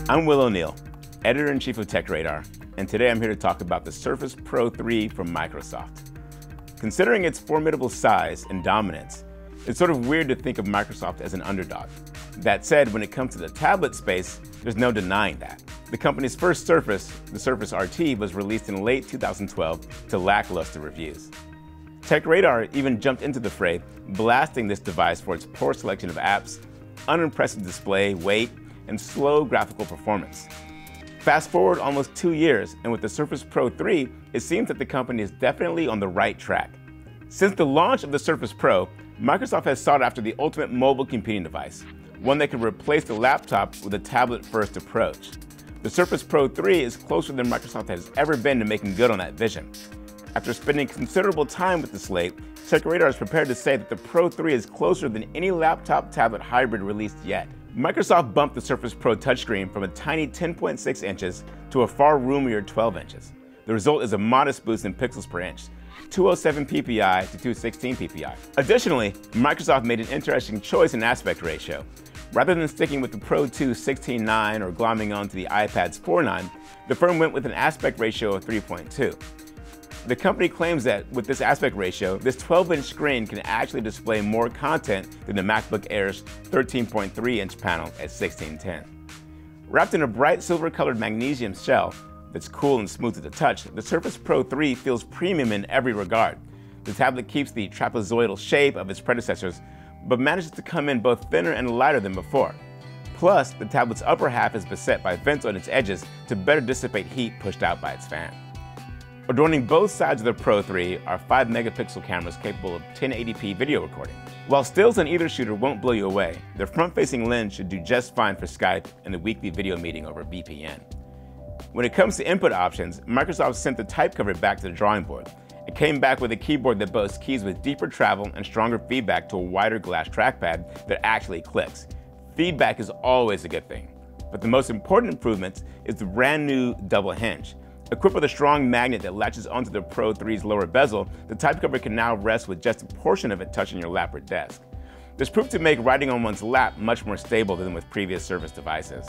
I'm Wil O'Neal, Editor-in-Chief of TechRadar, and today I'm here to talk about the Surface Pro 3 from Microsoft. Considering its formidable size and dominance, it's sort of weird to think of Microsoft as an underdog. That said, when it comes to the tablet space, there's no denying that. The company's first Surface, the Surface RT, was released in late 2012 to lackluster reviews. TechRadar even jumped into the fray, blasting this device for its poor selection of apps, unimpressive display, weight, and slow graphical performance. Fast forward almost 2 years, and with the Surface Pro 3, it seems that the company is definitely on the right track. Since the launch of the Surface Pro, Microsoft has sought after the ultimate mobile computing device, one that can replace the laptop with a tablet-first approach. The Surface Pro 3 is closer than Microsoft has ever been to making good on that vision. After spending considerable time with the slate, TechRadar is prepared to say that the Pro 3 is closer than any laptop-tablet hybrid released yet. Microsoft bumped the Surface Pro touchscreen from a tiny 10.6 inches to a far roomier 12 inches. The result is a modest boost in pixels per inch, 207 ppi to 216 ppi. Additionally, Microsoft made an interesting choice in aspect ratio. Rather than sticking with the Pro 2 16:9 or glomming onto the iPad's 4:9, the firm went with an aspect ratio of 3.2. The company claims that with this aspect ratio, this 12-inch screen can actually display more content than the MacBook Air's 13.3-inch panel at 16:10. Wrapped in a bright silver-colored magnesium shell that's cool and smooth to the touch, the Surface Pro 3 feels premium in every regard. The tablet keeps the trapezoidal shape of its predecessors, but manages to come in both thinner and lighter than before. Plus, the tablet's upper half is beset by vents on its edges to better dissipate heat pushed out by its fan. Adorning both sides of the Pro 3 are 5-megapixel cameras capable of 1080p video recording. While stills on either shooter won't blow you away, the front-facing lens should do just fine for Skype and the weekly video meeting over VPN. When it comes to input options, Microsoft sent the type cover back to the drawing board. It came back with a keyboard that boasts keys with deeper travel and stronger feedback to a wider glass trackpad that actually clicks. Feedback is always a good thing. But the most important improvement is the brand new double hinge. Equipped with a strong magnet that latches onto the Pro 3's lower bezel, the type cover can now rest with just a portion of it touching your lap or desk. This proved to make writing on one's lap much more stable than with previous Surface devices.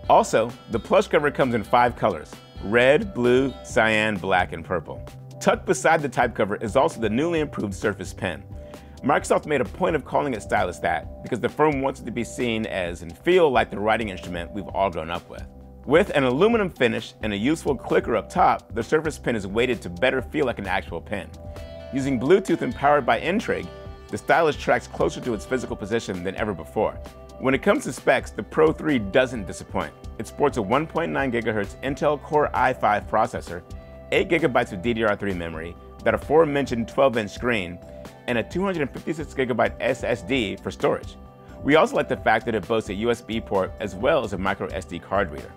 Also, the plush cover comes in 5 colors: red, blue, cyan, black, and purple. Tucked beside the type cover is also the newly improved Surface Pen. Microsoft made a point of calling it stylus that because the firm wants it to be seen as and feel like the writing instrument we've all grown up with. With an aluminum finish and a useful clicker up top, the Surface Pen is weighted to better feel like an actual pen. Using Bluetooth and powered by Intrigue, the stylus tracks closer to its physical position than ever before. When it comes to specs, the Pro 3 doesn't disappoint. It sports a 1.9 GHz Intel Core i5 processor, 8 GB of DDR3 memory, that aforementioned 12-inch screen, and a 256 GB SSD for storage. We also like the fact that it boasts a USB port as well as a micro SD card reader.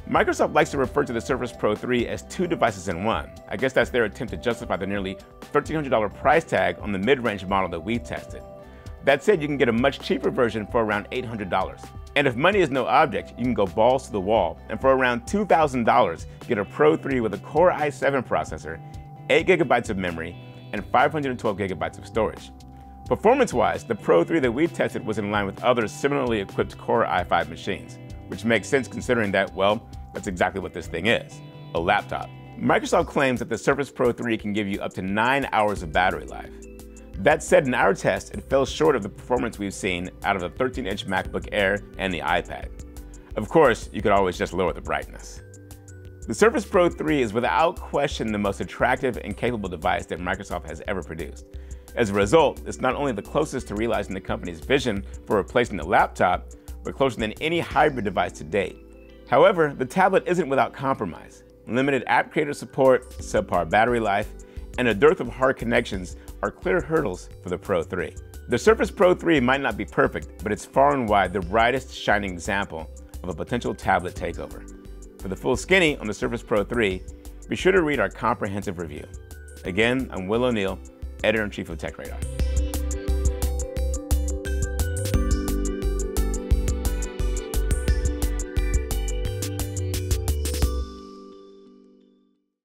Microsoft likes to refer to the Surface Pro 3 as 2 devices in one. I guess that's their attempt to justify the nearly $1,300 price tag on the mid-range model that we've tested. That said, you can get a much cheaper version for around $800. And if money is no object, you can go balls to the wall, and for around $2,000, get a Pro 3 with a Core i7 processor, 8 GB of memory, and 512 GB of storage. Performance-wise, the Pro 3 that we tested was in line with other similarly equipped Core i5 machines, which makes sense considering that, well, that's exactly what this thing is, a laptop. Microsoft claims that the Surface Pro 3 can give you up to 9 hours of battery life. That said, in our test, it fell short of the performance we've seen out of the 13-inch MacBook Air and the iPad. Of course, you could always just lower the brightness. The Surface Pro 3 is without question the most attractive and capable device that Microsoft has ever produced. As a result, it's not only the closest to realizing the company's vision for replacing the laptop, but closer than any hybrid device to date. However, the tablet isn't without compromise. Limited app creator support, subpar battery life, and a dearth of hard connections are clear hurdles for the Pro 3. The Surface Pro 3 might not be perfect, but it's far and wide the brightest shining example of a potential tablet takeover. For the full skinny on the Surface Pro 3, be sure to read our comprehensive review. Again, I'm Wil O'Neal, Editor-in-Chief of TechRadar.